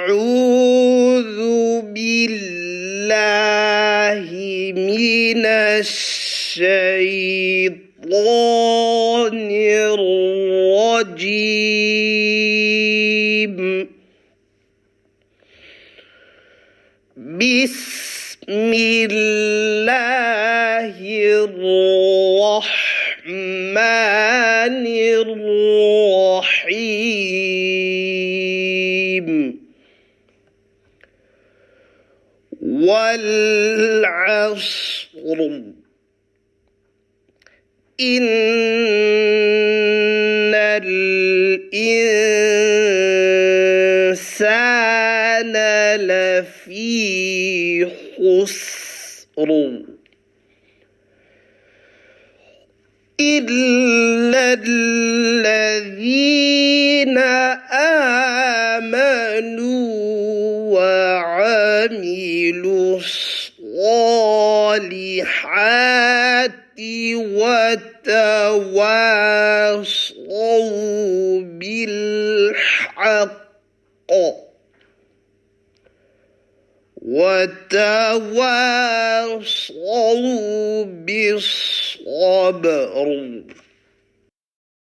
أعوذ بالله من الشيطان الرجيم. بسم الله الرحمن الرحيم. والعصر إن الإنسان لفي خسر إلا الذين آمنوا وعملوا الصالحات وتواصوا بالصبر.